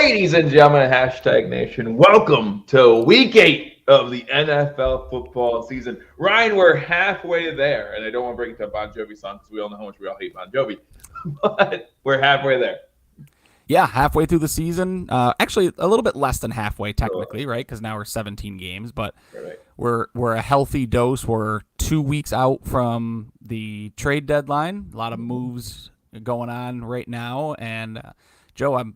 Ladies and gentlemen, hashtag nation, welcome to week 8 of the NFL football season. Ryan, we're halfway there, and I don't want to break into a Bon Jovi song because we all know how much we all hate Bon Jovi, but we're halfway there. Yeah, halfway through the season. Actually, a little bit less than halfway technically, right? Because now we're 17 games, but we're a healthy dose. We're 2 weeks out from the trade deadline. A lot of moves going on right now, and Joe,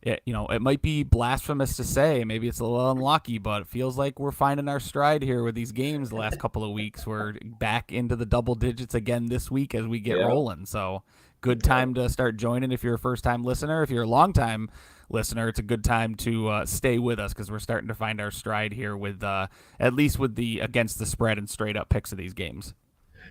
it might be blasphemous to say, maybe it's a little unlucky, but it feels like we're finding our stride here with these games the last couple of weeks. We're back into the double digits again this week as we get rolling. So good time to start joining if you're a first-time listener. If you're a long-time listener, it's a good time to stay with us because we're starting to find our stride here with at least with the against the spread and straight-up picks of these games.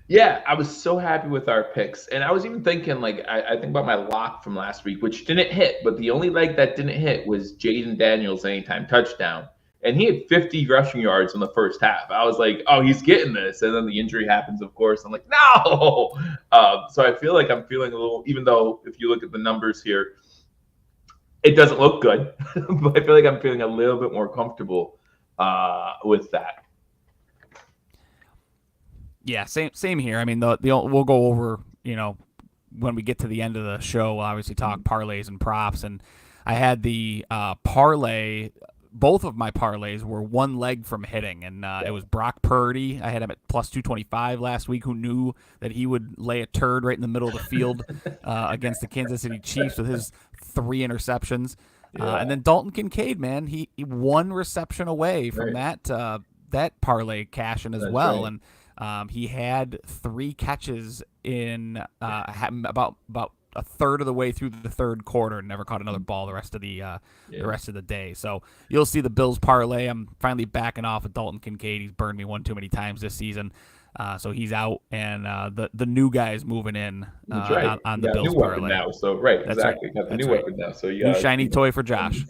Yeah, I was so happy with our picks. And I was even thinking, I think about my lock from last week, which didn't hit, but the only leg that didn't hit was Jaden Daniels' anytime touchdown. And he had 50 rushing yards in the first half. I was like, oh, he's getting this. And then the injury happens, of course. I'm like, no. So I feel like I'm feeling a little, even though if you look at the numbers here, it doesn't look good. But I feel like I'm feeling a little bit more comfortable with that. Yeah, same here. I mean, we'll go over, when we get to the end of the show, we'll obviously talk parlays and props. And I had the parlay. Both of my parlays were one leg from hitting, and it was Brock Purdy. I had him at plus 225 last week, who knew that he would lay a turd right in the middle of the field against the Kansas City Chiefs with his 3 interceptions. And then Dalton Kincaid, man, he 1 reception away from that parlay cash in as well. Right. And he had 3 catches in about a third of the way through the third quarter and never caught another ball the rest of the day. So you'll see the Bills parlay. I'm finally backing off of Dalton Kincaid. He's burned me one too many times this season. So he's out, and the new guy's moving in on the Bills parlay now. So exactly. Got the new weapon now. So you new shiny toy for Josh.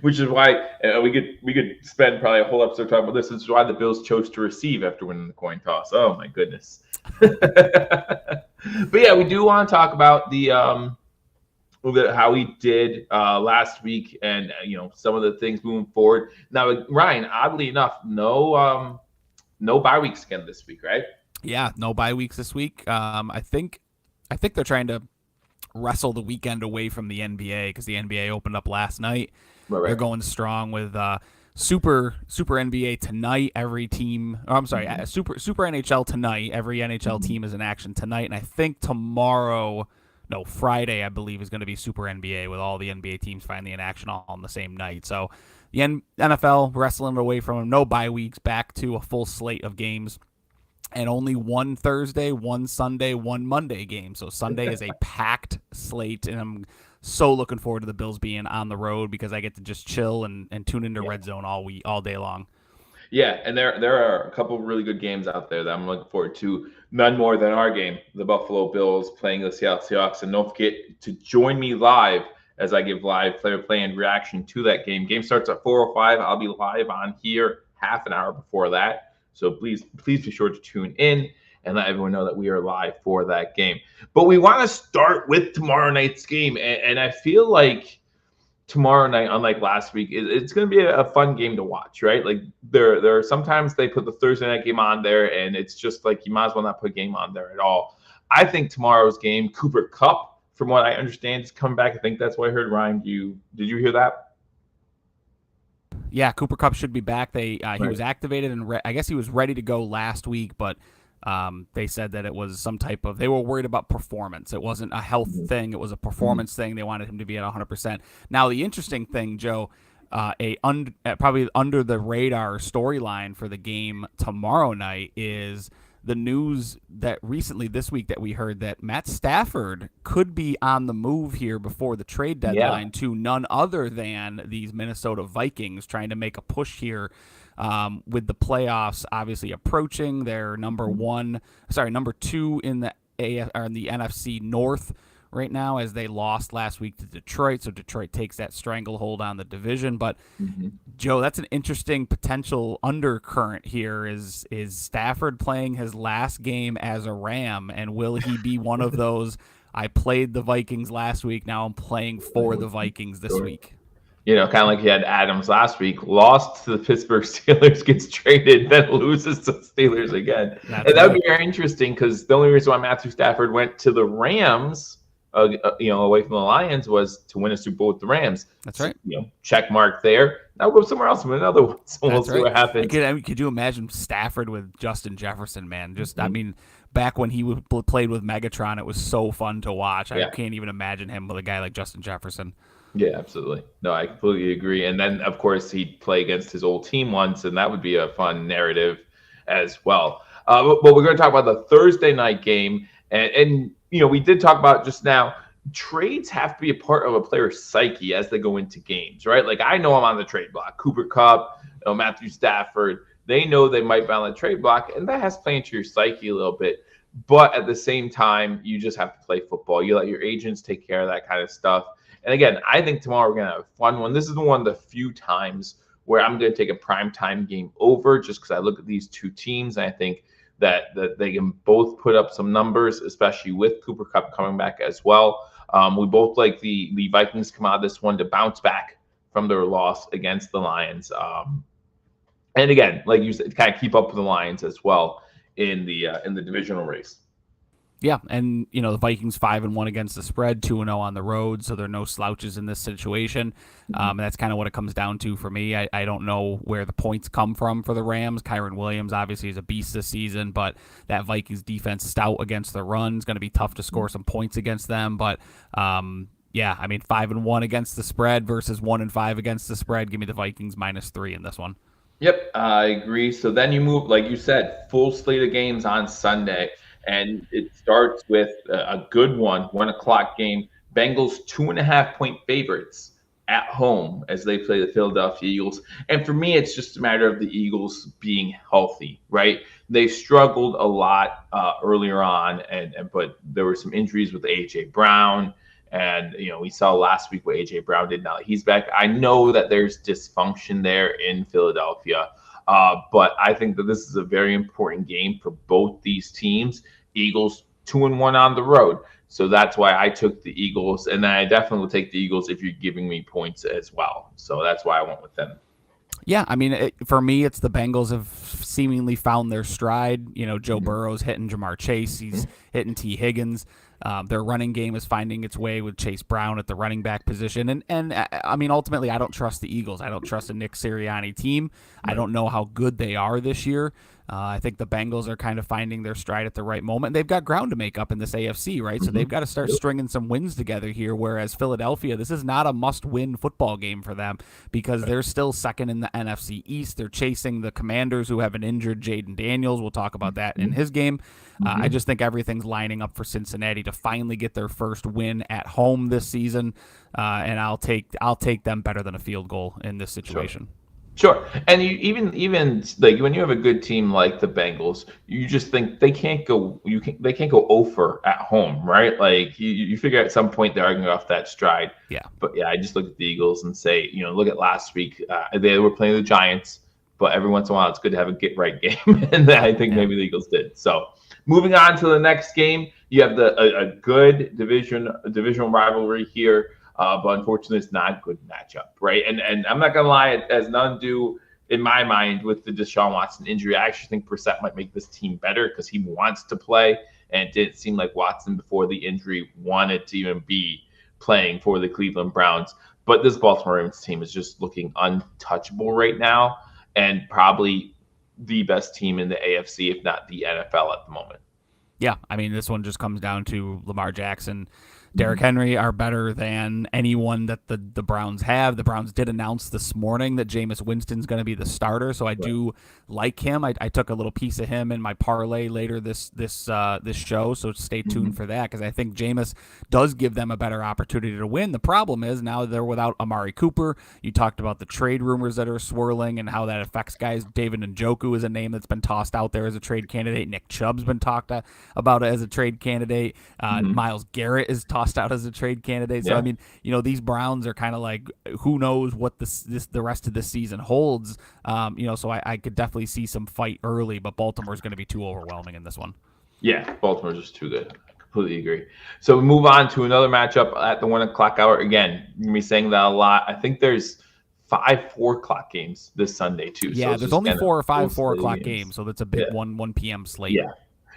Which is why we could spend probably a whole episode talking about this. This is why the Bills chose to receive after winning the coin toss. Oh my goodness. But yeah, we do want to talk about the how we did last week, and some of the things moving forward. Now, Ryan, oddly enough, no bye weeks again this week, right? Yeah, no bye weeks this week. I think they're trying to wrestle the weekend away from the NBA because the NBA opened up last night. Right. They're going strong with Super NBA tonight. Every team, Super NHL tonight. Every NHL team is in action tonight, and I think Friday, I believe, is going to be Super NBA with all the NBA teams finally in action all on the same night. So the NFL wrestling away from them. No bye weeks, back to a full slate of games, and only one Thursday, one Sunday, one Monday game. So Sunday is a packed slate, and I'm so looking forward to the Bills being on the road because I get to just chill and tune into Red Zone all day long. Yeah, and there are a couple of really good games out there that I'm looking forward to. None more than our game, the Buffalo Bills playing the Seattle Seahawks. And don't forget to join me live as I give live play and reaction to that game. Game starts at 4:05. I'll be live on here half an hour before that. So please be sure to tune in and let everyone know that we are live for that game. But we want to start with tomorrow night's game. And I feel like tomorrow night, unlike last week, it's going to be a fun game to watch, right? Like there are sometimes they put the Thursday night game on there, and it's just like you might as well not put a game on there at all. I think tomorrow's game, Cooper Kupp, from what I understand, is coming back. I think that's what I heard. Ryan, did you hear that? Yeah, Cooper Kupp should be back. He was activated, and I guess he was ready to go last week, but they said that it was some type of, they were worried about performance. It wasn't a health thing. It was a performance thing. They wanted him to be at 100%. Now, the interesting thing, Joe, probably under the radar storyline for the game tomorrow night is the news that recently this week that we heard that Matt Stafford could be on the move here before the trade deadline to none other than these Minnesota Vikings, trying to make a push here with the playoffs obviously approaching. They're number 2 in the NFC North right now, as they lost last week to Detroit. So Detroit takes that stranglehold on the division. But Joe, that's an interesting potential undercurrent here. Is Stafford playing his last game as a Ram, and will he be one of those I played the Vikings last week. Now I'm playing for the Vikings this week. Kind of like he had Adams last week, lost to the Pittsburgh Steelers, gets traded, then loses to the Steelers again. That would be very interesting because the only reason why Matthew Stafford went to the Rams, away from the Lions, was to win a Super Bowl with the Rams. That's right. Check mark there. Now go somewhere else and win another one. So we'll see what happens. Could you imagine Stafford with Justin Jefferson, man? I mean, back when he played with Megatron, it was so fun to watch. I can't even imagine him with a guy like Justin Jefferson. Yeah, absolutely. No, I completely agree. And then, of course, he'd play against his old team once, and that would be a fun narrative as well. But we're going to talk about the Thursday night game. And we did talk about just now, trades have to be a part of a player's psyche as they go into games, right? Like, I know I'm on the trade block. Cooper Kupp, Matthew Stafford, they know they might be on the trade block, and that has to play into your psyche a little bit. But at the same time, you just have to play football. You let your agents take care of that kind of stuff. And again, I think tomorrow we're going to have a fun one. This is one of the few times where I'm going to take a primetime game over just because I look at these two teams and I think that they can both put up some numbers, especially with Cooper Kupp coming back as well. We both like the Vikings come out of this one to bounce back from their loss against the Lions. And again, like you said, kind of keep up with the Lions as well in the divisional race. Yeah, and the Vikings 5-1 against the spread, 2-0 on the road, so there are no slouches in this situation. That's kind of what it comes down to for me. I don't know where the points come from for the Rams. Kyron Williams obviously is a beast this season, but that Vikings defense stout against the run is going to be tough to score some points against them. But 5-1 against the spread versus 1-5 against the spread. Give me the Vikings -3 in this one. Yep, I agree. So then you move, like you said, full slate of games on Sunday. And it starts with a good 1 o'clock game. Bengals 2.5-point favorites at home as they play the Philadelphia Eagles. And for me, it's just a matter of the Eagles being healthy, right? They struggled a lot earlier on, but there were some injuries with A.J. Brown. And, we saw last week what A.J. Brown did. Now that he's back, I know that there's dysfunction there in Philadelphia. But I think that this is a very important game for both these teams. Eagles 2-1 on the road. So that's why I took the Eagles. And then I definitely will take the Eagles if you're giving me points as well. So that's why I went with them. Yeah, I mean, for me, it's the Bengals have seemingly found their stride. Joe Burrow's hitting Jamar Chase. He's hitting T. Higgins. Their running game is finding its way with Chase Brown at the running back position. And I mean, ultimately, I don't trust the Eagles. I don't trust a Nick Sirianni team. I don't know how good they are this year. I think the Bengals are kind of finding their stride at the right moment. They've got ground to make up in this AFC, right? So they've got to start stringing some wins together here, whereas Philadelphia, this is not a must-win football game for them because they're still second in the NFC East. They're chasing the Commanders, who have an injured Jaden Daniels. We'll talk about that in his game. I just think everything's lining up for Cincinnati to finally get their first win at home this season, and I'll take them better than a field goal in this situation. Sure. And you even like when you have a good team like the Bengals, you just think they can't go 0 at home, right? Like you figure at some point they're going to go off that stride. Yeah. But yeah, I just look at the Eagles and say, look at last week. They were playing the Giants, but every once in a while it's good to have a get right game. And I think maybe the Eagles did. So moving on to the next game, you have a good divisional rivalry here. But unfortunately, it's not a good matchup, right? And I'm not going to lie, as none do in my mind with the Deshaun Watson injury. I actually think Brissett might make this team better because he wants to play. And it didn't seem like Watson, before the injury, wanted to even be playing for the Cleveland Browns. But this Baltimore Ravens team is just looking untouchable right now and probably the best team in the AFC, if not the NFL at the moment. Yeah, I mean, this one just comes down to Lamar Jackson. Derrick Henry are better than anyone that the Browns have. The Browns did announce this morning that Jameis Winston's going to be the starter, so I do like him. I took a little piece of him in my parlay later this show, so stay tuned for that because I think Jameis does give them a better opportunity to win. The problem is now they're without Amari Cooper. You talked about the trade rumors that are swirling and how that affects guys. David Njoku is a name that's been tossed out there as a trade candidate. Nick Chubb's been talked about as a trade candidate. Myles Garrett is tossed out as a trade candidate. So I mean, these Browns are kind of like, who knows what the rest of this season holds. So I could definitely see some fight early, but Baltimore's going to be too overwhelming in this one. Yeah, Baltimore's just too good. I Completely agree. So we move on to another matchup at the 1 o'clock hour. Again, you're gonna be saying that a lot. I think there's 5 4 o'clock games this Sunday too. So Yeah, it's there's just only kind of 4 or 5 full four slate of o'clock games. games, so that's a Yeah, big 1 p.m. slate. yeah.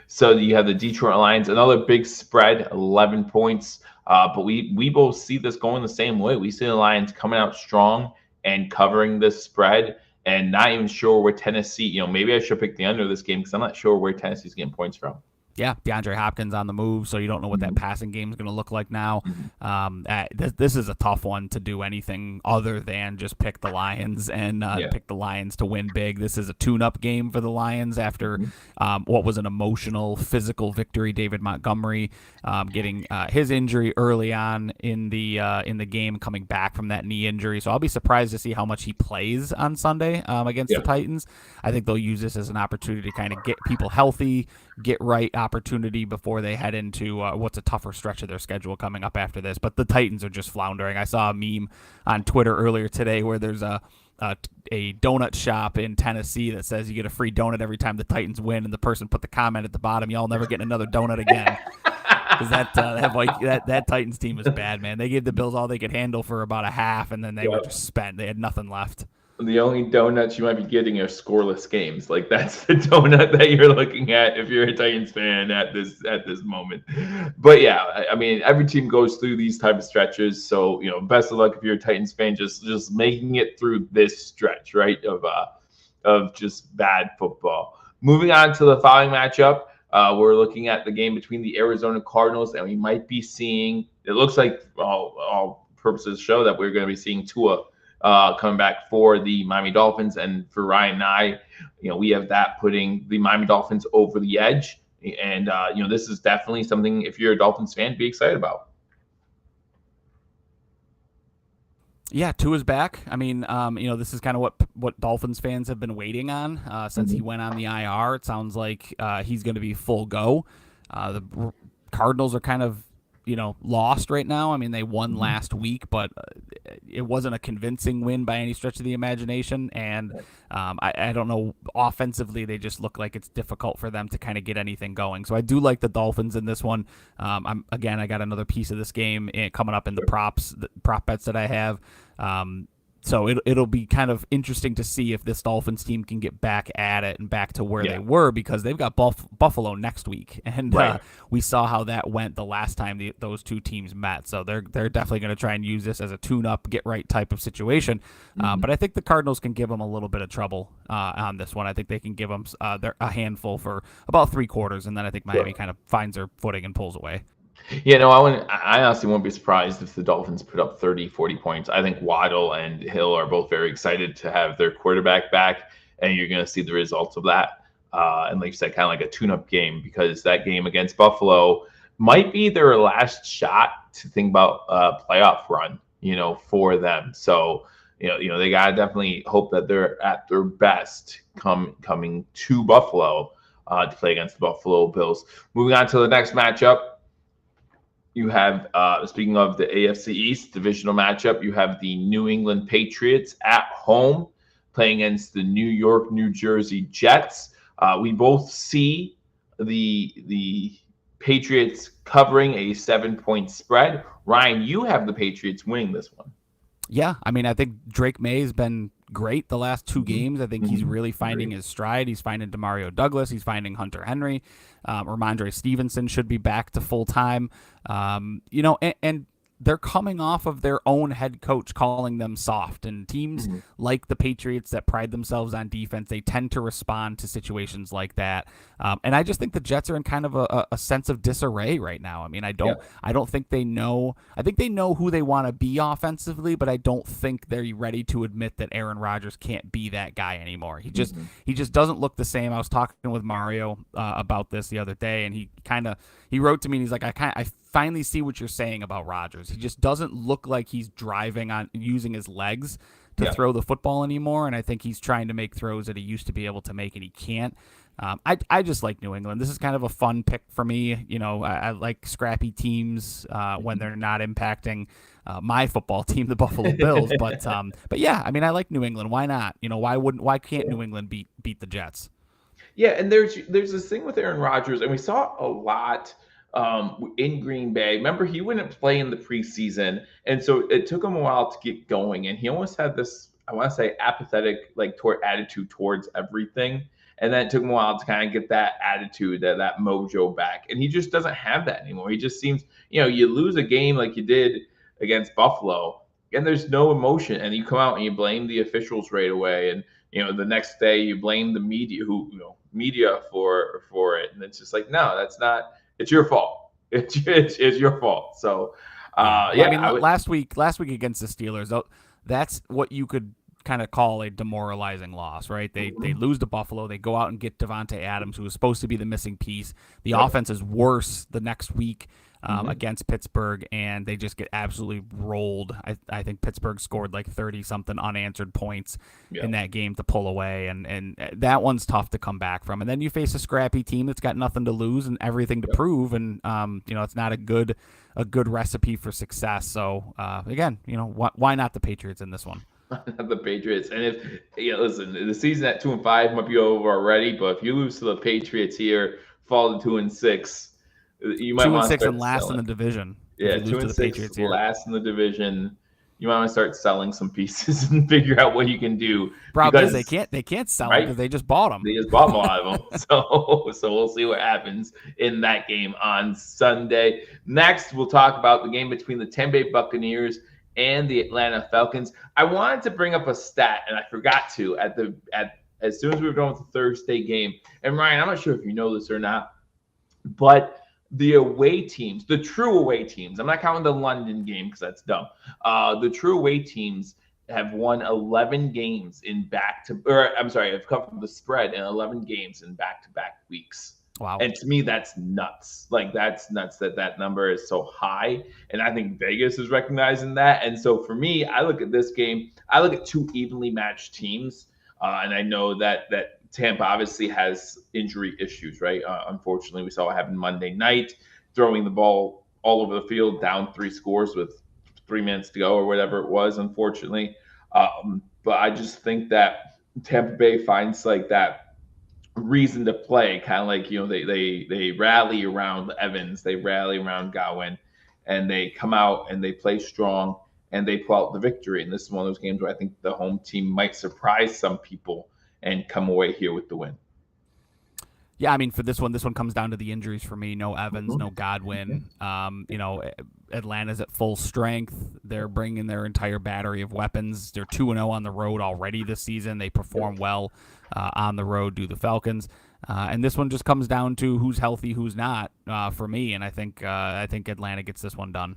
So you have the Detroit Lions, another big spread, 11 points. But we both see this going the same way. We see the Lions coming out strong and covering this spread, and not even sure where Tennessee. Maybe I should pick the under this game because I'm not sure where Tennessee's getting points from. Yeah, DeAndre Hopkins on the move, so you don't know what that passing game is going to look like now. This is a tough one to do anything other than just pick the Lions and pick the Lions to win big. This is a tune-up game for the Lions after what was an emotional, physical victory. David Montgomery getting his injury early on in the game, coming back from that knee injury. So I'll be surprised to see how much he plays on Sunday against the Titans. I think they'll use this as an opportunity to kind of get people healthy, get right opportunity before they head into what's a tougher stretch of their schedule coming up after this. But the Titans are just floundering. I saw a meme on Twitter earlier today where there's a donut shop in Tennessee that says you get a free donut every time the Titans win, and the person put the comment at the bottom, "Y'all never get another donut again." Because that Titans team is bad, man. They gave the Bills all they could handle for about a half, and then they were just spent. They had nothing left. The only donuts you might be getting are scoreless games. Like that's the donut that you're looking at if you're a Titans fan at this moment. But yeah, I mean, every team goes through these type of stretches. So best of luck if you're a Titans fan, just making it through this stretch, right? Of just bad football. Moving on to the following matchup, we're looking at the game between the Arizona Cardinals, and we might be seeing. It looks like all purposes show that we're going to be seeing Tua coming back for the Miami Dolphins. And for Ryan and I, we have that putting the Miami Dolphins over the edge. And, this is definitely something, if you're a Dolphins fan, to be excited about. Yeah, Tua's back. I mean, this is kind of what Dolphins fans have been waiting on since he went on the IR. It sounds like he's going to be full go. The Cardinals are kind of lost right now. I mean, they won last week, but it wasn't a convincing win by any stretch of the imagination. And I don't know, offensively, they just look like it's difficult for them to kind of get anything going. So I do like the Dolphins in this one. I got another piece of this game coming up in the prop bets that I have. So it'll be kind of interesting to see if this Dolphins team can get back at it and back to where they were, because they've got Buffalo next week, and we saw how that went the last time those two teams met. So they're definitely going to try and use this as a tune-up, get-right type of situation. But I think the Cardinals can give them a little bit of trouble on this one. I think they can give them a handful for about 3 quarters, and then I think Miami kind of finds their footing and pulls away. Yeah, no, I honestly won't be surprised if the Dolphins put up 30, 40 points. I think Waddle and Hill are both very excited to have their quarterback back, and you're going to see the results of that. And like you said, kind of like a tune-up game, because that game against Buffalo might be their last shot to think about a playoff run, for them. So, they got to definitely hope that they're at their best coming to Buffalo to play against the Buffalo Bills. Moving on to the next matchup. You have, speaking of the AFC East divisional matchup, you have the New England Patriots at home playing against the New York, New Jersey Jets. We both see the Patriots covering a 7-point spread. Ryan, you have the Patriots winning this one. Yeah, I mean, I think Drake May has been great the last 2 games. I think he's really finding his stride. He's finding Demario Douglas. He's finding Hunter Henry. Ramondre Stevenson should be back to full time. And they're coming off of their own head coach calling them soft, and teams like the Patriots that pride themselves on defense, they tend to respond to situations like that. And I just think the Jets are in kind of a sense of disarray right now. I mean, I don't think they know. I think they know who they want to be offensively, but I don't think they're ready to admit that Aaron Rodgers can't be that guy anymore. He just doesn't look the same. I was talking with Mario about this the other day, and he wrote to me and he's like, I finally see what you're saying about Rodgers. He just doesn't look like he's driving on using his legs to throw the football anymore, and I think he's trying to make throws that he used to be able to make and he can't. I just like New England. This is kind of a fun pick for me. I like scrappy teams when they're not impacting my football team, the Buffalo Bills. But yeah, I mean, I like New England. Why not? Why can't New England beat the Jets? Yeah, and there's this thing with Aaron Rodgers, and we saw a lot in Green Bay. Remember, he wouldn't play in the preseason, and so it took him a while to get going. And he almost had this, I want to say, apathetic attitude towards everything. And then it took him a while to kind of get that attitude, that mojo back. And he just doesn't have that anymore. He just seems, you lose a game like you did against Buffalo, and there's no emotion, and you come out and you blame the officials right away, and the next day you blame the media media for it, and it's just like, no, that's not. It's your fault. It's your fault. So, I mean, last week against the Steelers, that's what you could kind of call a demoralizing loss, right? They lose to Buffalo. They go out and get Devontae Adams, who was supposed to be the missing piece. The offense is worse the next week against Pittsburgh, and they just get absolutely rolled. I think Pittsburgh scored like 30-something unanswered points in that game to pull away, and that one's tough to come back from. And then you face a scrappy team that's got nothing to lose and everything to prove, and it's not a good recipe for success. So again, why not the Patriots in this one? The Patriots, and listen, the season at 2-5 might be over already, but if you lose to the Patriots here, fall to 2-6. You might want to 2-6 and last in the division. Yeah, 2-6, last in the division. You might want to start selling some pieces and figure out what you can do. Problem is they can't sell them because they just bought them. They just bought a lot of them. So we'll see what happens in that game on Sunday. Next, we'll talk about the game between the Tampa Bay Buccaneers and the Atlanta Falcons. I wanted to bring up a stat, and I forgot to as soon as we were done with the Thursday game. And Ryan, I'm not sure if you know this or not, but the away teams, the true away teams, I'm not counting the London game because that's dumb. The true away teams have won 11 games have come from the spread in 11 games in back-to-back weeks. Wow. And to me, that's nuts. Like, that's nuts that number is so high. And I think Vegas is recognizing that. And so for me, I look at this game, I look at two evenly matched teams. And I know that Tampa obviously has injury issues, right? Unfortunately, we saw what happened Monday night, throwing the ball all over the field, down 3 scores with 3 minutes to go or whatever it was, unfortunately. But I just think that Tampa Bay finds like that reason to play, kind of like, they rally around Evans, they rally around Godwin, and they come out and they play strong and they pull out the victory. And this is one of those games where I think the home team might surprise some people and come away here with the win. Yeah, I mean, for this one comes down to the injuries for me. No Evans, no Godwin. Atlanta's at full strength. They're bringing their entire battery of weapons. They're 2-0 on the road already this season. They perform well on the road, do the Falcons. And this one just comes down to who's healthy, who's not for me. And I think Atlanta gets this one done.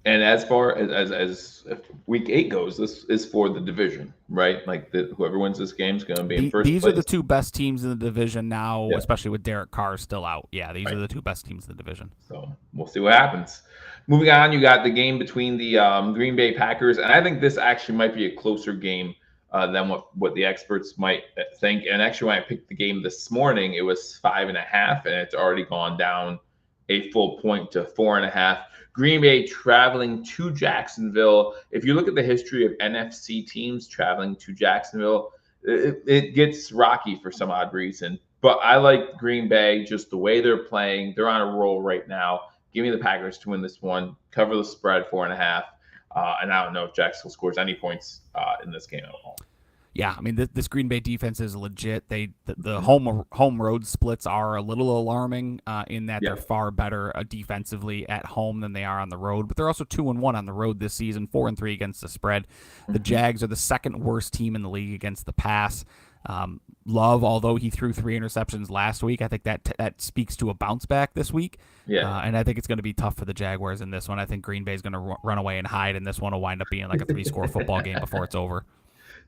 And as far as week 8 goes, this is for the division, right? Like whoever wins this game is going to be in first place. These are the 2 best teams in the division now, especially with Derek Carr still out. Yeah, these are the 2 best teams in the division. So we'll see what happens. Moving on, you got the game between the Green Bay Packers, and I think this actually might be a closer game than what the experts might think. And actually, when I picked the game this morning, it was 5.5, and it's already gone down a full point to 4.5. Green Bay traveling to Jacksonville. If you look at the history of NFC teams traveling to Jacksonville, it gets rocky for some odd reason. But I like Green Bay, just the way they're playing. They're on a roll right now. Give me the Packers to win this one, cover the spread 4.5. And I don't know if Jacksonville scores any points in this game at all. Yeah, I mean, this Green Bay defense is legit. The home road splits are a little alarming in that they're far better defensively at home than they are on the road. But they're also 2-1 on the road this season, 4-3 against the spread. The Jags are the second worst team in the league against the pass. Love, although he threw 3 interceptions last week, I think that speaks to a bounce back this week. Yeah, and I think it's going to be tough for the Jaguars in this one. I think Green Bay is going to run away and hide, and this one will wind up being like a 3-score football game before it's over.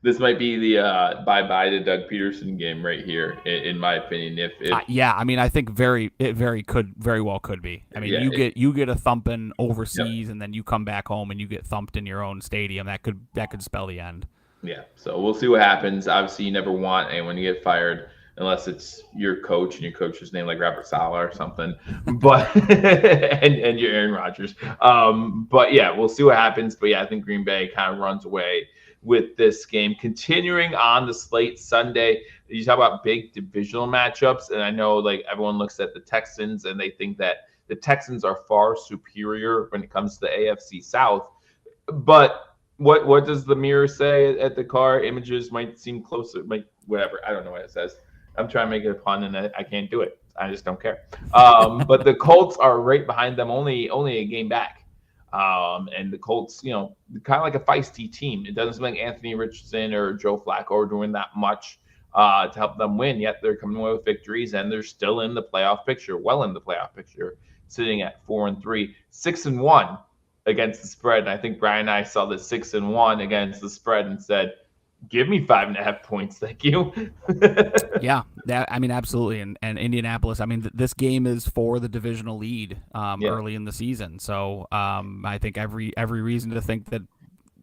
This might be the bye-bye to Doug Peterson game right here, in my opinion. I mean, I think it very well could be. I mean, you get a thumping overseas, and then you come back home and you get thumped in your own stadium. That could spell the end. Yeah, so we'll see what happens. Obviously, you never want anyone to get fired unless it's your coach and your coach's name like Robert Saleh or something. But and you're Aaron Rodgers. But yeah, we'll see what happens. But yeah, I think Green Bay kind of runs away with this game. Continuing on the slate Sunday, you talk about big divisional matchups, and I know like everyone looks at the Texans and they think that the Texans are far superior when it comes to the AFC South. But what does the mirror say at the car? Images might seem closer, like whatever. I don't know what it says. I'm trying to make it a pun, and I can't do it. I just don't care. But the Colts are right behind them, only a game back. And the Colts, kind of like a feisty team. It doesn't seem like Anthony Richardson or Joe Flacco are doing that much to help them win. Yet they're coming away with victories, and they're still in the playoff picture, well in the playoff picture, sitting at 4-3, 6-1 against the spread. And I think Brian and I saw the 6-1 against the spread and said, give me 5.5 points. Thank you. Yeah, absolutely. And Indianapolis, this game is for the divisional lead early in the season. So I think every reason to think that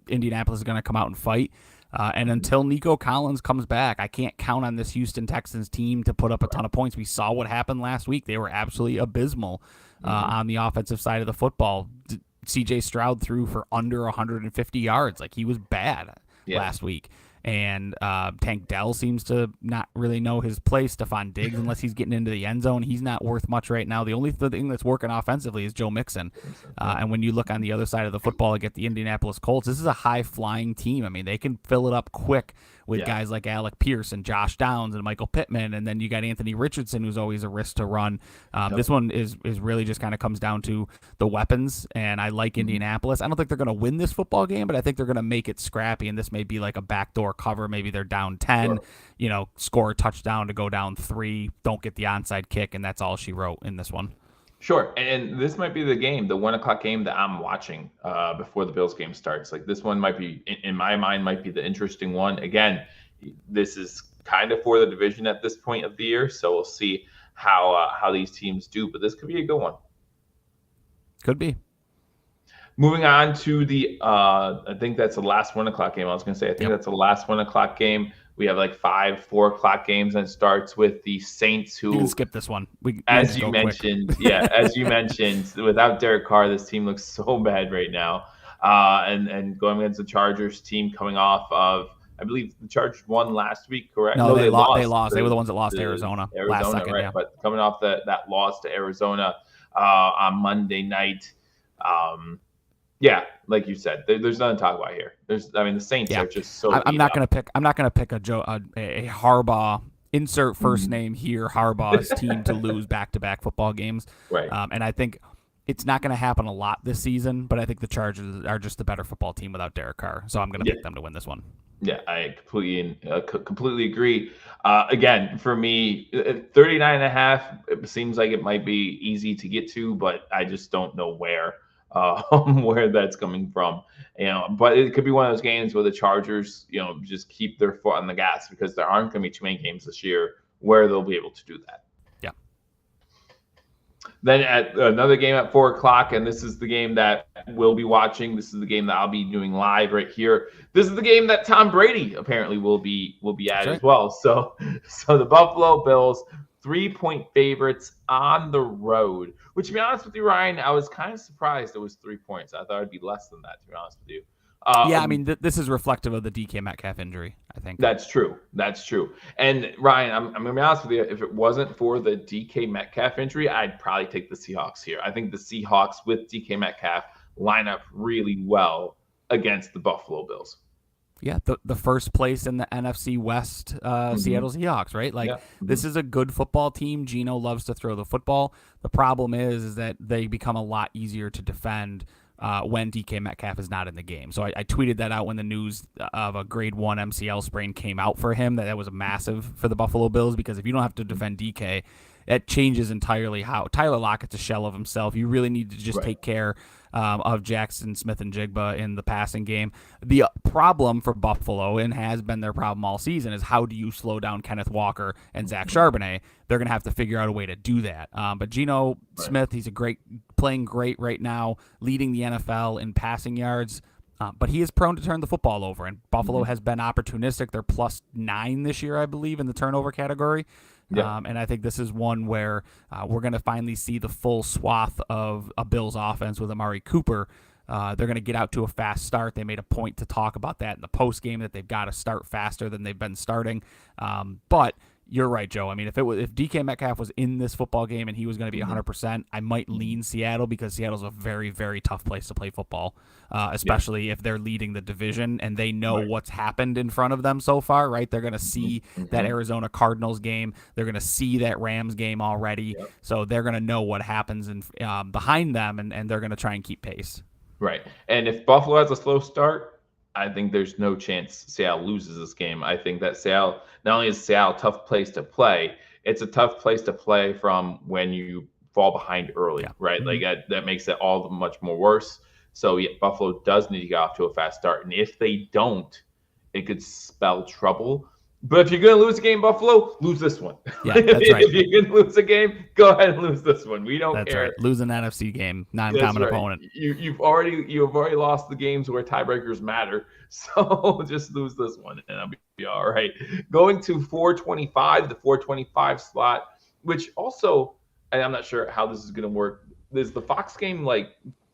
Indianapolis is going to come out and fight. And until Nico Collins comes back, I can't count on this Houston Texans team to put up a ton of points. We saw what happened last week. They were absolutely abysmal on the offensive side of the football. C.J. Stroud threw for under 150 yards. Like, he was bad last week. And Tank Dell seems to not really know his place. Stephon Diggs, unless he's getting into the end zone, he's not worth much right now. The only thing that's working offensively is Joe Mixon. And when you look on the other side of the football and get the Indianapolis Colts, this is a high-flying team. I mean, they can fill it up quick with guys like Alec Pierce and Josh Downs and Michael Pittman, and then you got Anthony Richardson, who's always a risk to run. This one is really just kind of comes down to the weapons, and I like Indianapolis. I don't think they're going to win this football game, but I think they're going to make it scrappy, and this may be like a backdoor cover. Maybe they're down 10, score a touchdown to go down 3, don't get the onside kick, and that's all she wrote in this one. Sure, and this might be the game, the 1:00 game that I'm watching before the Bills game starts. Like, this one might be, in my mind, might be the interesting one. Again, this is kind of for the division at this point of the year, so we'll see how these teams do. But this could be a good one. Could be. Moving on to the, I think that's the last 1:00 game. I was going to say, I think that's the last 1:00 game. We have like 5 4:00 games, and it starts with the Saints, who, you can skip this one. As you mentioned, without Derek Carr, this team looks so bad right now. And going against the Chargers team coming off of, I believe the Chargers won last week, correct? No, they lost. They were the ones that lost to Arizona last second. Right? Yeah. But coming off that loss to Arizona on Monday night, like you said, there's nothing to talk about here. The Saints are just so. I'm not gonna pick a Harbaugh, insert first name here, Harbaugh's team to lose back-to-back football games. Right. And I think it's not going to happen a lot this season, but I think the Chargers are just the better football team without Derek Carr. So I'm going to pick them to win this one. Yeah, I completely agree. Again, for me, 39.5, it seems like it might be easy to get to, but I just don't know where that's coming from. But it could be one of those games where the Chargers, just keep their foot on the gas, because there aren't going to be too many games this year where they'll be able to do that. Yeah. Then at another game at 4:00, and this is the game that we'll be watching. This is the game that I'll be doing live right here. This is the game that Tom Brady apparently will be at as well. So the Buffalo Bills, 3-point favorites on the road, which, to be honest with you, Ryan, I was kind of surprised it was 3 points. I thought it'd be less than that, to be honest with you. This is reflective of the DK Metcalf injury, I think. That's true. And Ryan, I'm going to be honest with you. If it wasn't for the DK Metcalf injury, I'd probably take the Seahawks here. I think the Seahawks with DK Metcalf line up really well against the Buffalo Bills. Yeah, the first place in the NFC West, Seattle Seahawks, right? This is a good football team. Geno loves to throw the football. The problem is that they become a lot easier to defend when DK Metcalf is not in the game. So I tweeted that out when the news of a grade 1 MCL sprain came out for him, that was massive for the Buffalo Bills, because if you don't have to defend DK, it changes entirely how Tyler Lockett's a shell of himself. You really need to just take care of Jackson Smith and Jigba in the passing game. The problem for Buffalo, and has been their problem all season, is how do you slow down Kenneth Walker and Zach Charbonnet? They're going to have to figure out a way to do that. But Geno Smith, he's playing great right now, leading the NFL in passing yards. But he is prone to turn the football over, and Buffalo has been opportunistic. They're +9 this year, I believe, in the turnover category. Yeah. And I think this is one where we're going to finally see the full swath of a Bills offense with Amari Cooper. They're going to get out to a fast start. They made a point to talk about that in the post game, that they've got to start faster than they've been starting. But You're right, Joe. I mean, if DK Metcalf was in this football game and he was going to be 100%, I might lean Seattle because Seattle's a very, very tough place to play football, especially if they're leading the division and they know what's happened in front of them so far, right? They're going to see that Arizona Cardinals game. They're going to see that Rams game already. So they're going to know what happens behind them, and they're going to try and keep pace. Right. And if Buffalo has a slow start, I think there's no chance Seattle loses this game. I think that Seattle, not only is Seattle a tough place to play, it's a tough place to play from when you fall behind early, right? Like that makes it all much more worse. So Buffalo does need to get off to a fast start. And if they don't, it could spell trouble. But if you're going to lose a game, Buffalo, lose this one. Yeah, that's right. If you're going to lose a game, go ahead and lose this one. We don't care. That's right. Lose an NFC game, non-common opponent. You've already lost the games where tiebreakers matter. So just lose this one, and I'll be all right. Going to 425, the 425 slot, which also, and I'm not sure how this is going to work. Is the Fox game like?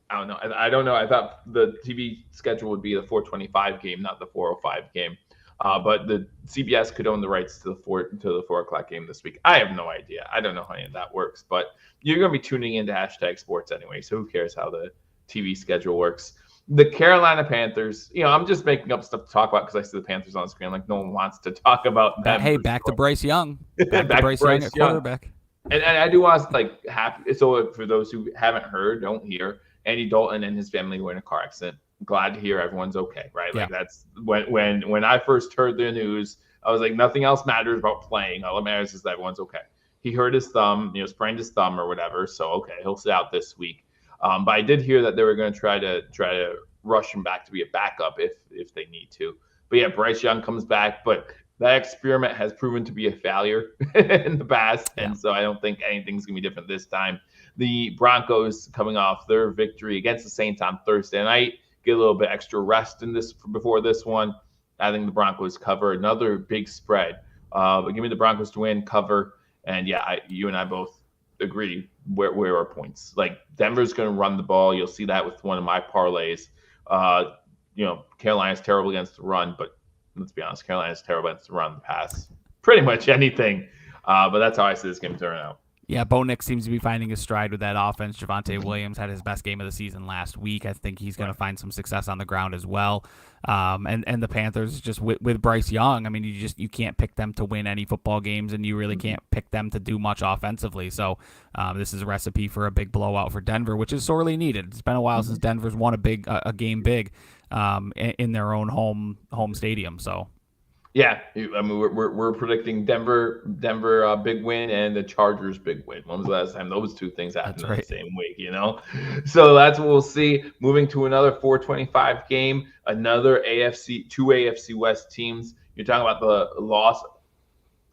I don't know. I don't know. I thought the TV schedule would be the 425 game, not the 405 game. But the CBS could own the rights to the 4 o'clock game this week. I have no idea. I don't know how any of that works, but you're going to be tuning into Hashtag Sports anyway, so who cares how the TV schedule works? The Carolina Panthers, I'm just making up stuff to talk about because I see the Panthers on the screen. Like, no one wants to talk about them. Hey, back to Bryce Young. Back to Bryce Young at quarterback. And I do want to, happy. So for those who haven't heard, don't hear, Andy Dalton and his family were in a car accident. Glad to hear everyone's okay, right? Like that's when I first heard the news, I was like, nothing else matters about playing. All that matters is that everyone's okay. He hurt his thumb, sprained his thumb or whatever. So okay, he'll sit out this week. But I did hear that they were going to try to rush him back to be a backup if they need to. But yeah, Bryce Young comes back, but that experiment has proven to be a failure in the past, and so I don't think anything's gonna be different this time. The Broncos coming off their victory against the Saints on Thursday night. Get a little bit extra rest in this before this one. I think the Broncos cover another big spread. But give me the Broncos to win, cover, and you and I both agree where are points. Like Denver's going to run the ball. You'll see that with one of my parlays. Carolina's terrible against the run, but let's be honest, Carolina's terrible against the run, the pass, pretty much anything. But that's how I see this game turning out. Yeah, Bo Nix seems to be finding his stride with that offense. Javonte Williams had his best game of the season last week. I think he's going to find some success on the ground as well. And the Panthers, just with Bryce Young, I mean, you can't pick them to win any football games, and you really can't pick them to do much offensively. So this is a recipe for a big blowout for Denver, which is sorely needed. It's been a while since Denver's won a game big in their own home stadium. So. Yeah, I mean we're predicting Denver big win and the Chargers big win. When was the last time those two things happened in the same week? So that's what we'll see. Moving to another 425 game, another two AFC West teams. You're talking about the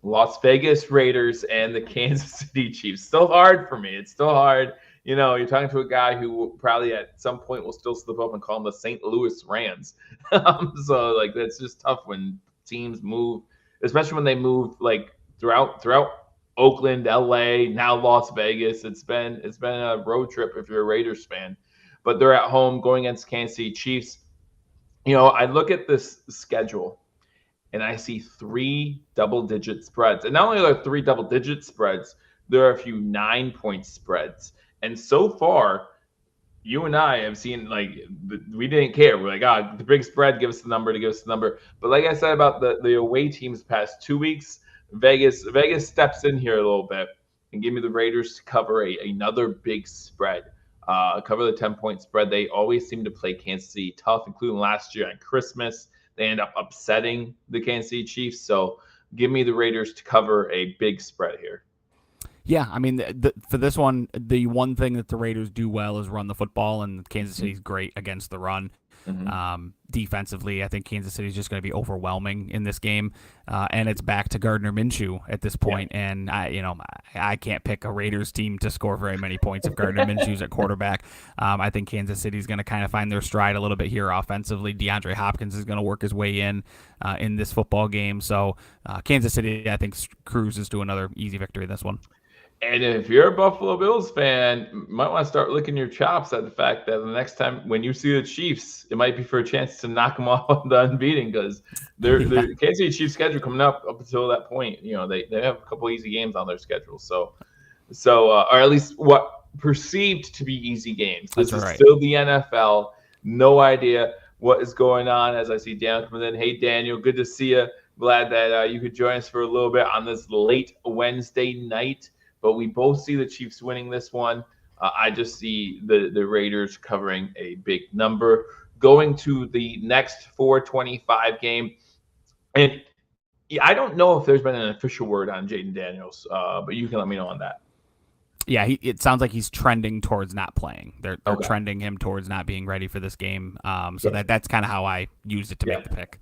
Las Vegas Raiders and the Kansas City Chiefs. Still hard for me. It's still hard. You're talking to a guy who probably at some point will still slip up and call them the St. Louis Rams. So that's just tough when teams move, especially when they move throughout Oakland, LA, now Las Vegas. It's been a road trip if you're a Raiders fan, but they're at home going against Kansas City Chiefs. I look at this schedule and I see 3 double-digit spreads, and not only are there 3 double-digit spreads, there are a few 9-point spreads, and so far you and I have seen, we didn't care. We're like, the big spread, give us the number. But like I said about the away teams past 2 weeks, Vegas steps in here a little bit and give me the Raiders to cover another big spread. Cover the 10-point spread. They always seem to play Kansas City tough, including last year on Christmas. They end up upsetting the Kansas City Chiefs. So give me the Raiders to cover a big spread here. Yeah, I mean, for this one, the one thing that the Raiders do well is run the football, and Kansas City's great against the run. Defensively, I think Kansas City is just going to be overwhelming in this game, and it's back to Gardner Minshew at this point. And I can't pick a Raiders team to score very many points if Gardner Minshew's at quarterback. I think Kansas City is going to kind of find their stride a little bit here offensively. DeAndre Hopkins is going to work his way in this football game. So Kansas City, I think, cruises to another easy victory this one. And if you're a Buffalo Bills fan, you might want to start licking your chops at the fact that the next time when you see the Chiefs, it might be for a chance to knock them off the unbeaten, because their Kansas City Chiefs schedule coming up until that point, they have a couple easy games on their schedule. So or at least what perceived to be easy games. This is still the NFL. No idea what is going on. As I see Daniel coming in. Hey, Daniel, good to see you. Glad that you could join us for a little bit on this late Wednesday night. But we both see the Chiefs winning this one. I just see the Raiders covering a big number. Going to the next 425 game. And I don't know if there's been an official word on Jaden Daniels, but you can let me know on that. Yeah, it sounds like he's trending towards not playing. They're trending him towards not being ready for this game. That's kind of how I used it to make the pick.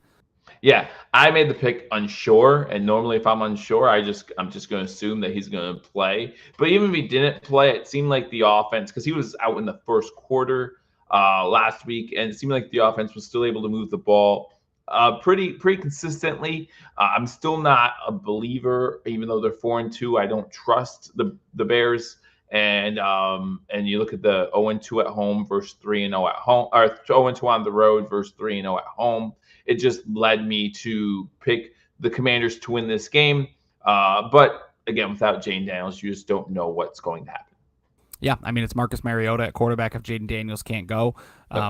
Yeah, I made the pick unsure, and normally if I'm unsure, I'm just going to assume that he's going to play. But even if he didn't play, it seemed like the offense, because he was out in the first quarter last week, and it seemed like the offense was still able to move the ball pretty consistently. I'm still not a believer, even though they're 4-2. I don't trust the Bears. And you look at the 0-2 at home versus 3-0 at home, or 0-2 on the road versus 3-0 at home. It just led me to pick the Commanders to win this game. But again, without Jaden Daniels, you just don't know what's going to happen. Yeah, I mean, it's Marcus Mariota at quarterback if Jaden Daniels can't go.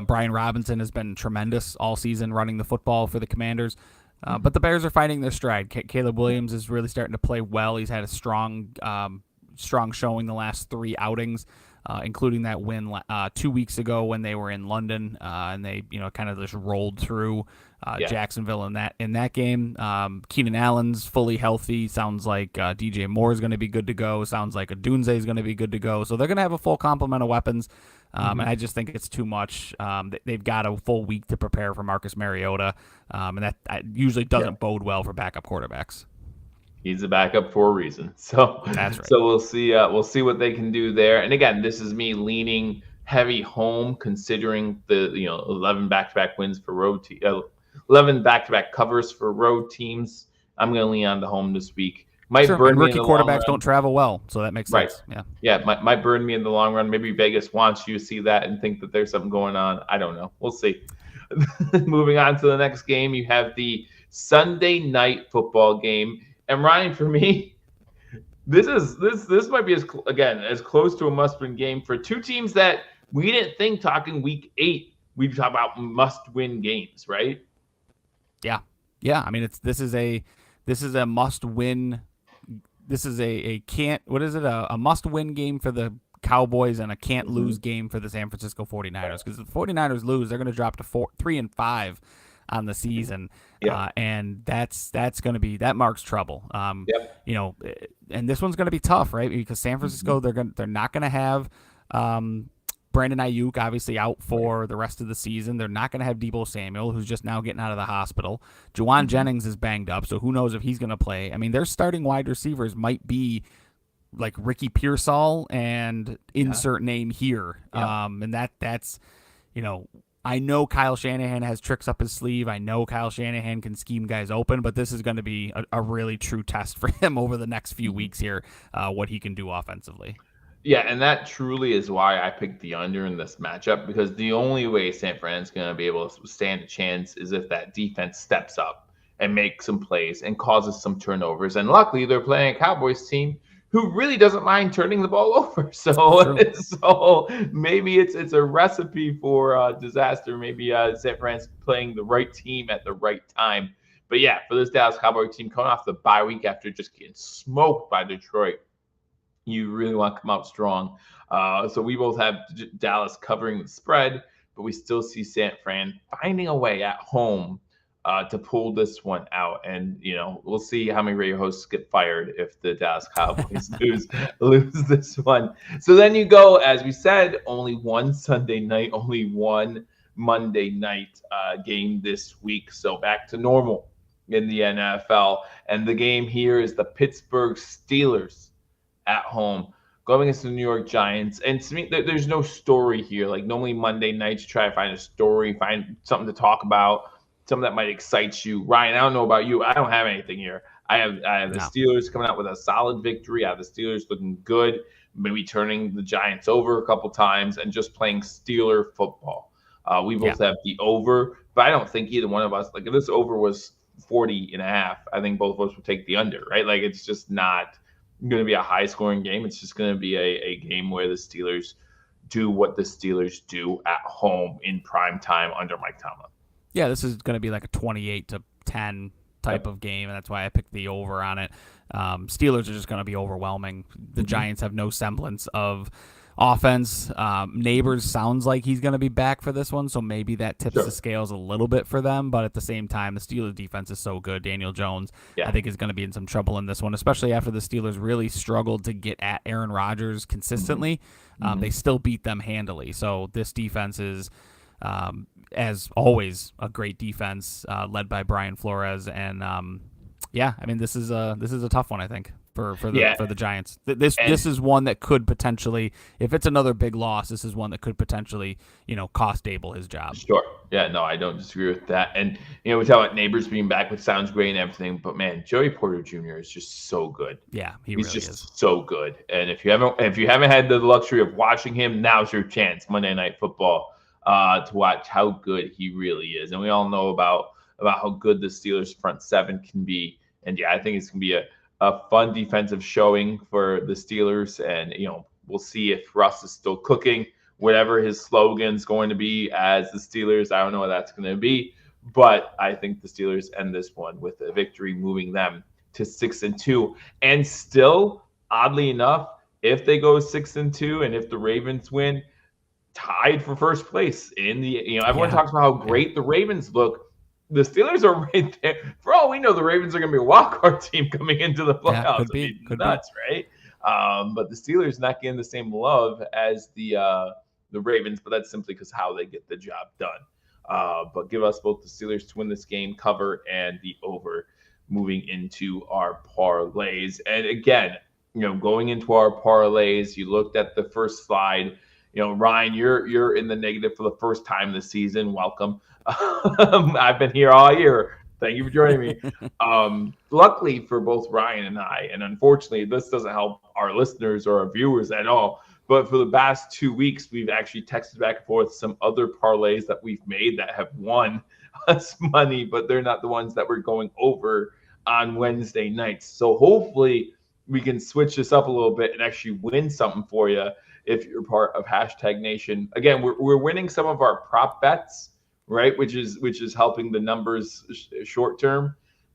Brian Robinson has been tremendous all season running the football for the Commanders. But the Bears are finding their stride. Caleb Williams is really starting to play well. He's had a strong showing the last 3 outings, including that win 2 weeks ago when they were in London, and they kind of just rolled through Jacksonville in that game. Keenan Allen's fully healthy. Sounds like DJ Moore is going to be good to go. Sounds like Adunze is going to be good to go. So they're going to have a full complement of weapons. And I just think it's too much. They've got a full week to prepare for Marcus Mariota, and that usually doesn't bode well for backup quarterbacks. He's a backup for a reason. So that's right. So we'll see what they can do there. And again, this is me leaning heavy home, considering the 11 back-to-back wins for road 11 back-to-back covers for road teams. I'm going to lean on the home this week. Might burn rookie me in the quarterbacks don't travel well, so that makes sense. Yeah, might burn me in the long run. Maybe Vegas wants you to see that and think that there's something going on. I don't know. We'll see. Moving on to the next game, you have the Sunday night football game. And Ryan, for me, this might be as close to a must-win game for two teams that we didn't think talking week 8 we'd talk about must-win games, right? Yeah. I mean, this is a must-win. This is a must-win game for the Cowboys and a can't-lose game for the San Francisco 49ers. Because if the 49ers lose, they're going to drop to 3-5 on the season. And that's going to be, that marks trouble. And this one's going to be tough, right? Because San Francisco, they're not going to have Brandon Ayuk obviously out for the rest of the season. They're not going to have Deebo Samuel, who's just now getting out of the hospital. Juwan Jennings is banged up, so who knows if he's going to play. I mean, their starting wide receivers might be like Ricky Pearsall and insert name here. And that's, I know Kyle Shanahan has tricks up his sleeve. I know Kyle Shanahan can scheme guys open, but this is going to be a really true test for him over the next few weeks here, what he can do offensively. Yeah, and that truly is why I picked the under in this matchup, because the only way San Fran's going to be able to stand a chance is if that defense steps up and makes some plays and causes some turnovers. And luckily, they're playing a Cowboys team who really doesn't mind turning the ball over. So maybe it's a recipe for disaster. Maybe San Fran's playing the right team at the right time. But yeah, for this Dallas Cowboys team coming off the bye week after just getting smoked by Detroit, you really want to come out strong. So we both have Dallas covering the spread, but we still see San Fran finding a way at home to pull this one out. And, we'll see how many radio hosts get fired if the Dallas Cowboys lose this one. So then you go, as we said, only one Sunday night, only one Monday night game this week. So back to normal in the NFL. And the game here is the Pittsburgh Steelers at home going against the New York Giants. And to me, there's no story here. Like normally Monday nights, you try to find a story, find something to talk about, something that might excite you. Ryan, I don't know about you. I don't have anything here. I have the Steelers coming out with a solid victory. I have the Steelers looking good, maybe turning the Giants over a couple times and just playing Steeler football. We both have the over, but I don't think either one of us, like if this over was 40.5, I think both of us would take the under, right? Like it's just not going to be a high scoring game. It's just going to be a game where the Steelers do what the Steelers do at home in prime time under Mike Tomlin. Yeah, this is going to be like a 28-10 type of game, and that's why I picked the over on it. Steelers are just going to be overwhelming. The Giants have no semblance of offense. Neighbors sounds like he's going to be back for this one, so maybe that tips the scales a little bit for them, but at the same time, the Steelers defense is so good. Daniel Jones, I think, is going to be in some trouble in this one, especially after the Steelers really struggled to get at Aaron Rodgers consistently. They still beat them handily, so this defense is as always a great defense led by Brian Flores, and this is a tough one, I think, for the Giants. This is one that could potentially, if it's another big loss, this is one that could potentially cost Dable his job. Sure. Yeah, no, I don't disagree with that. And we talk about Neighbors being back, which sounds great and everything, but man, Joey Porter Jr. is just so good. Yeah, he's really just is. So good. And if you haven't had the luxury of watching him, now's your chance. Monday Night Football. To watch how good he really is. And we all know about how good the Steelers front seven can be. And I think it's going to be a fun defensive showing for the Steelers. And, we'll see if Russ is still cooking, whatever his slogan's going to be as the Steelers. I don't know what that's going to be, but I think the Steelers end this one with a victory, moving them to 6-2. And still, oddly enough, if they go 6-2 and if the Ravens win, tied for first place in the, everyone talks about how great the Ravens look. The Steelers are right there. For all we know, the Ravens are going to be a wild-card team coming into the playoffs. Could be nuts, right? But the Steelers not getting the same love as the Ravens, but that's simply because how they get the job done. But give us both the Steelers to win this game, cover, and the over moving into our parlays. And again, going into our parlays, you looked at the first slide. Ryan, you're in the negative for the first time this season. Welcome. I've been here all year. Thank you for joining me. Luckily for both Ryan and I, and unfortunately, this doesn't help our listeners or our viewers at all, but for the past 2 weeks, we've actually texted back and forth some other parlays that we've made that have won us money, but they're not the ones that we're going over on Wednesday nights. So hopefully we can switch this up a little bit and actually win something for you if you're part of #Nation. Again, we're winning some of our prop bets, right? Which is helping the numbers short term,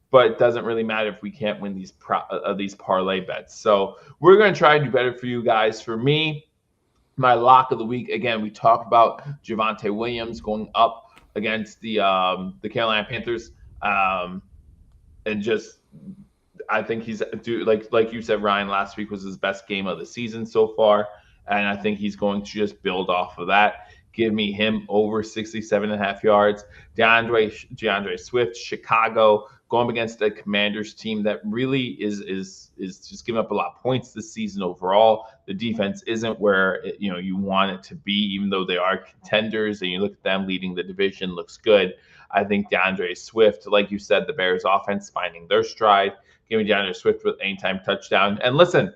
but it doesn't really matter if we can't win these parlay bets. So we're going to try to do better for you guys. For me, my lock of the week, again, we talked about Javonte Williams going up against the Carolina Panthers, and just I think he's like you said, Ryan, last week was his best game of the season so far. And I think he's going to just build off of that. Give me him over 67.5 yards. DeAndre Swift, Chicago, going up against a Commanders team that really is just giving up a lot of points this season overall. The defense isn't where you want it to be, even though they are contenders. And you look at them leading the division, looks good. I think DeAndre Swift, like you said, the Bears offense finding their stride. Give me DeAndre Swift with anytime touchdown. And listen,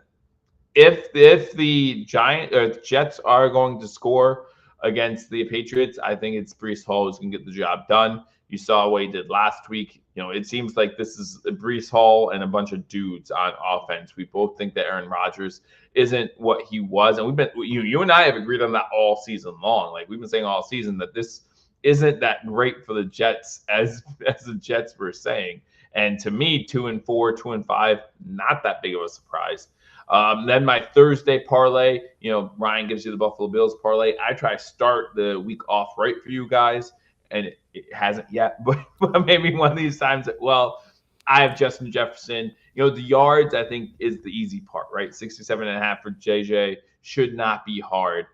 if the Jets are going to score against the Patriots, I think it's Breece Hall who's going to get the job done. You saw what he did last week. It seems like this is Breece Hall and a bunch of dudes on offense. We both think that Aaron Rodgers isn't what he was, and you and I have agreed on that all season long. Like we've been saying all season that this isn't that great for the Jets as the Jets were saying. And to me, 2-4, 2-5, not that big of a surprise. Then my Thursday parlay, Ryan gives you the Buffalo Bills parlay. I try to start the week off right for you guys, and it hasn't yet, but maybe one of these times well, I have Justin Jefferson. The yards, I think, is the easy part, right? 67.5 for JJ should not be hard.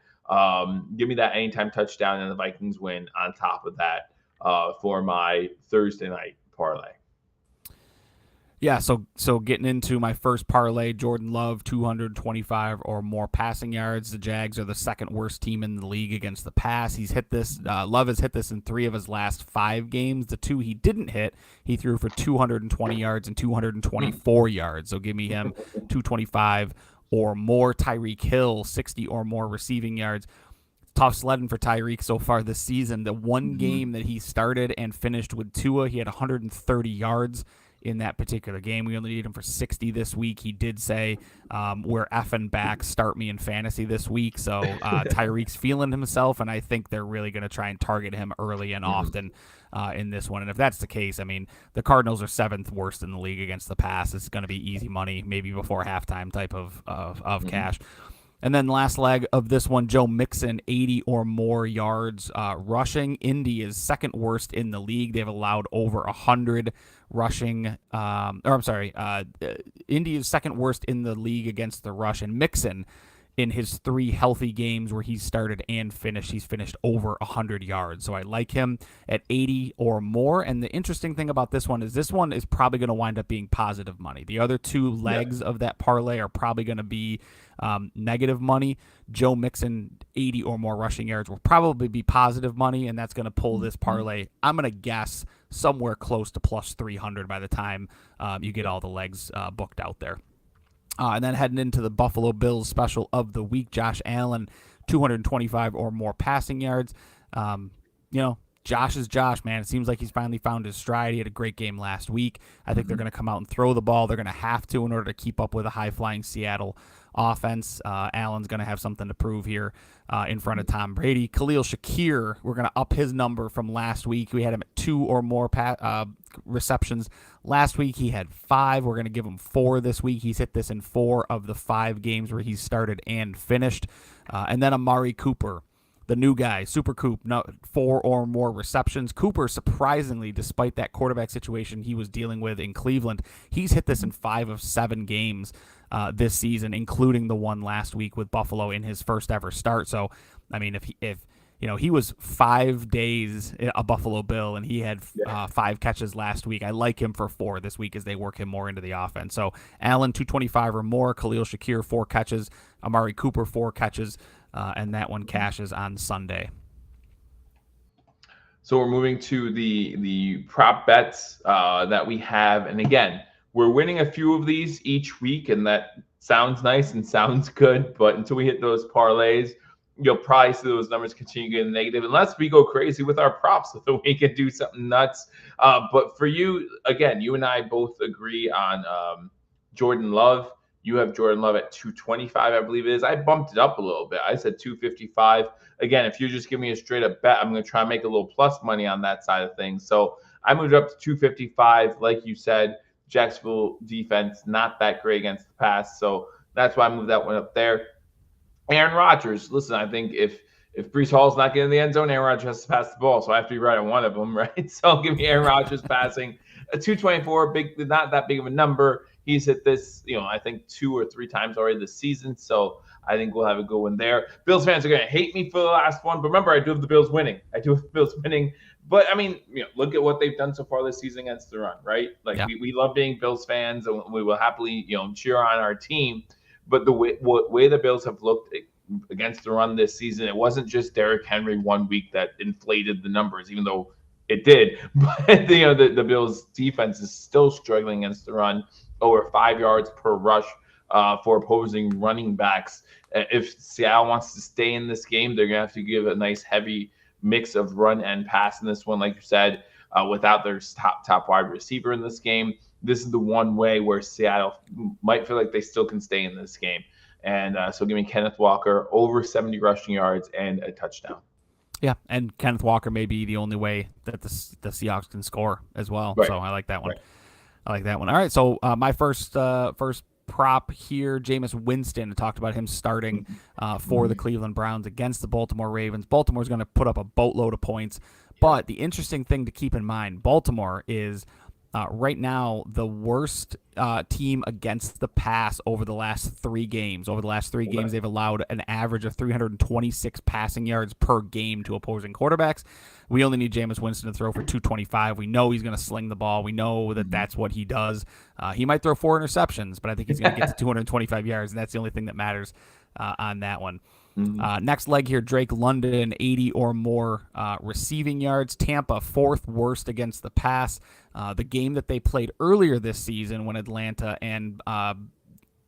Give me that anytime touchdown and the Vikings win on top of that for my Thursday night parlay. Yeah, so getting into my first parlay, Jordan Love, 225 or more passing yards. The Jags are the second worst team in the league against the pass. He's hit this. Love has hit this in 3 of his last 5 games. The 2 he didn't hit, he threw for 220 yards and 224 yards. So give me him 225 or more. Tyreek Hill, 60 or more receiving yards. Tough sledding for Tyreek so far this season. The one game that he started and finished with Tua, he had 130 yards in that particular game. We only need him for 60 this week. He did say, we're effing back, start me in fantasy this week. So Tyreek's feeling himself, and I think they're really going to try and target him early and often in this one. And if that's the case, I mean, the Cardinals are 7th worst in the league against the pass. It's going to be easy money, maybe before halftime type of cash. And then last leg of this one, Joe Mixon, 80 or more yards rushing. Indy is second worst in the league. They've allowed over 100 rushing. Indy is second worst in the league against the rush. And Mixon, in his 3 healthy games where he's started and finished, he's finished over 100 yards. So I like him at 80 or more. And the interesting thing about this one is probably going to wind up being positive money. The other 2 legs of that parlay are probably going to be negative money. Joe Mixon, 80 or more rushing yards will probably be positive money, and that's going to pull this parlay, I'm going to guess, somewhere close to plus 300 by the time you get all the legs booked out there. And then heading into the Buffalo Bills special of the week, Josh Allen, 225 or more passing yards. Josh is Josh, man. It seems like he's finally found his stride. He had a great game last week. I think they're going to come out and throw the ball. They're going to have to in order to keep up with a high-flying Seattle offense. Allen's going to have something to prove here in front of Tom Brady. Khalil Shakir, we're going to up his number from last week. We had him at 2 or more receptions. Last week he had 5. We're going to give him 4 this week. He's hit this in 4 of the 5 games where he's started and finished. And then Amari Cooper, the new guy, Super Coop, 4 or more receptions. Cooper, surprisingly, despite that quarterback situation he was dealing with in Cleveland, he's hit this in 5 of 7 games this season, including the one last week with Buffalo in his first ever start. So, I mean, if he was 5 days a Buffalo Bill and he had 5 catches last week, I like him for 4 this week as they work him more into the offense. So, Allen, 225 or more. Khalil Shakir, 4 catches. Amari Cooper, 4 catches. And that one cashes on Sunday. So we're moving to the prop bets that we have. And again, we're winning a few of these each week, and that sounds nice and sounds good. But until we hit those parlays, you'll probably see those numbers continue getting negative unless we go crazy with our props so that we can do something nuts. But for you, again, you and I both agree on Jordan Love. You have Jordan Love at 225, I believe it is. I bumped it up a little bit. I said 255. Again, if you just give me a straight up bet, I'm going to try and make a little plus money on that side of things. So I moved up to 255. Like you said, Jacksonville defense, not that great against the pass. So that's why I moved that one up there. Aaron Rodgers, listen, I think if Breece Hall's not getting in the end zone, Aaron Rodgers has to pass the ball. So I have to be right on one of them, right? So give me Aaron Rodgers passing. A 224, not that big of a number. He's hit this, I think 2 or 3 times already this season. So I think we'll have a good one there. Bills fans are going to hate me for the last one. But remember, I do have the Bills winning. But, I mean, look at what they've done so far this season against the run, right? Like, we love being Bills fans, and we will happily, cheer on our team. But the way the Bills have looked against the run this season, it wasn't just Derrick Henry one week that inflated the numbers, even though it did. But, the Bills defense is still struggling against the run. Over 5 yards per rush for opposing running backs. If Seattle wants to stay in this game, they're going to have to give a nice heavy mix of run and pass in this one. Like you said, without their top wide receiver in this game, this is the one way where Seattle might feel like they still can stay in this game. And so give me Kenneth Walker, over 70 rushing yards and a touchdown. Yeah, and Kenneth Walker may be the only way that the Seahawks can score as well. Right. So I like that one. Right. I like that one. All right, so my first prop here, Jameis Winston. I talked about him starting for the Cleveland Browns against the Baltimore Ravens. Baltimore's going to put up a boatload of points. But the interesting thing to keep in mind, Baltimore is Right now, the worst team against the pass over the last 3 games. Over the last three games, they've allowed an average of 326 passing yards per game to opposing quarterbacks. We only need Jameis Winston to throw for 225. We know he's going to sling the ball. We know that that's what he does. He might throw 4 interceptions, but I think he's going to get to 225 yards, and that's the only thing that matters on that one. Next leg here, Drake London, 80 or more receiving yards. Tampa, 4th worst against the pass. The game that they played earlier this season when Atlanta and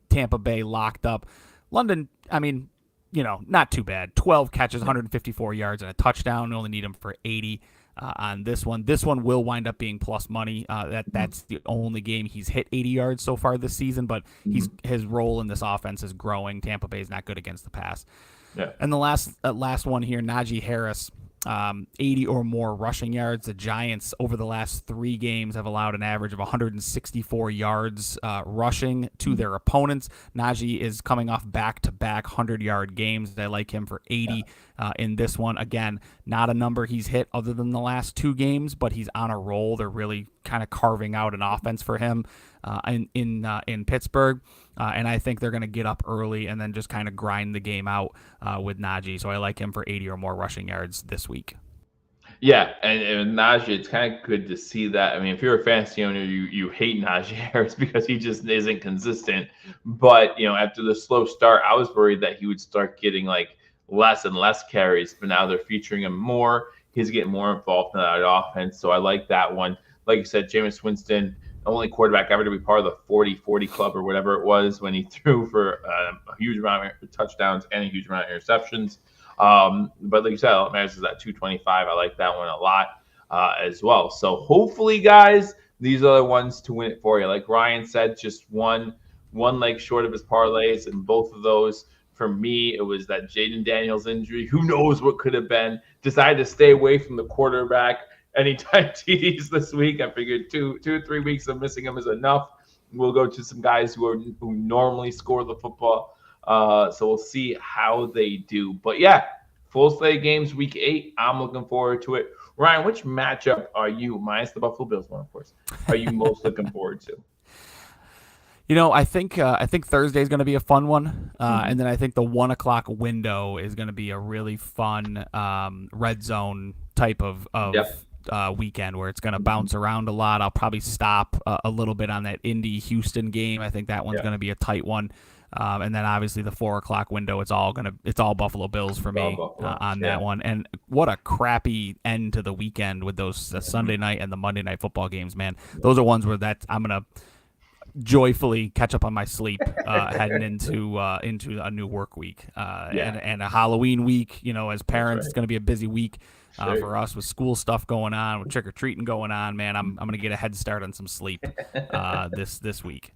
Tampa Bay locked up. London, I mean, not too bad. 12 catches, 154 yards, and a touchdown. We only need him for 80 on this one. This one will wind up being plus money. That's the only game he's hit 80 yards so far this season, but his role in this offense is growing. Tampa Bay is not good against the pass. Yeah. And the last one here, Najee Harris, 80 or more rushing yards. The Giants over the last 3 games have allowed an average of 164 yards rushing to their opponents. Najee is coming off back-to-back 100-yard games. I like him for 80 in this one. Again, not a number he's hit other than the last 2 games, but he's on a roll. They're really kind of carving out an offense for him in Pittsburgh. And I think they're going to get up early and then just kind of grind the game out with Najee. So I like him for 80 or more rushing yards this week. Yeah, and Najee, it's kind of good to see that. I mean, if you're a fantasy owner, you hate Najee Harris because he just isn't consistent. But, after the slow start, I was worried that he would start getting like less and less carries. But now they're featuring him more. He's getting more involved in that offense. So I like that one. Like you said, Jameis Winston, only quarterback ever to be part of the 40-40 club or whatever it was when he threw for a huge amount of touchdowns and a huge amount of interceptions. But like you said, it matters is that 225. I like that one a lot as well. So hopefully, guys, these are the ones to win it for you. Like Ryan said, just one leg short of his parlays, and both of those for me, it was that Jaden Daniels injury. Who knows what could have been? Decided to stay away from the quarterback anytime TDs this week. I figured 2 or 3 weeks of missing him is enough. We'll go to some guys who normally score the football. So we'll see how they do. But yeah, full slate games week 8. I'm looking forward to it. Ryan, which matchup are you, minus the Buffalo Bills one, of course, are you most looking forward to? I think Thursday is going to be a fun one, and then I think the 1:00 window is going to be a really fun red zone type of weekend where it's going to bounce around a lot. I'll probably stop a little bit on that Indy-Houston game. I think that one's going to be a tight one. And then obviously the 4:00 window, it's all Buffalo Bills for me on that one. And what a crappy end to the weekend with those Sunday night and the Monday night football games, man. Those are ones where I'm gonna joyfully catch up on my sleep heading into a new work week and a Halloween week. As parents, it's gonna be a busy week. For us with school stuff going on, with trick-or-treating going on, man, I'm going to get a head start on some sleep this week.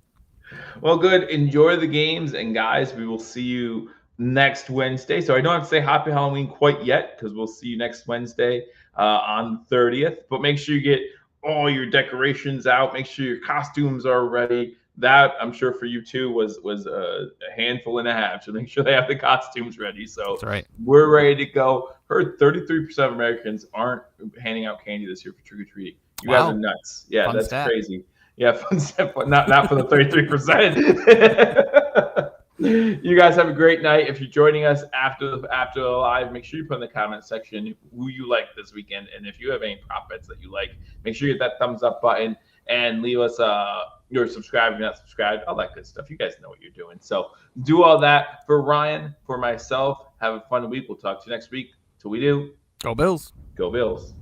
Well, good. Enjoy the games. And guys, we will see you next Wednesday. So I don't have to say happy Halloween quite yet because we'll see you next Wednesday on the 30th. But make sure you get all your decorations out. Make sure your costumes are ready. That, I'm sure for you too, was a handful and a half. So make sure they have the costumes ready. So that's right. We're ready to go. Heard 33% of Americans aren't handing out candy this year for trick-or-treating. You guys are nuts. Yeah, fun that's stat. Crazy. Yeah, fun stat, not for the 33%. You guys have a great night. If you're joining us after the live, make sure you put in the comment section who you like this weekend. And if you have any prop bets that you like, make sure you hit that thumbs up button and leave us you're subscribed, you're not subscribed, all that good stuff. You guys know what you're doing. So do all that. For Ryan, for myself, have a fun week. We'll talk to you next week. Till we do. Go Bills. Go Bills.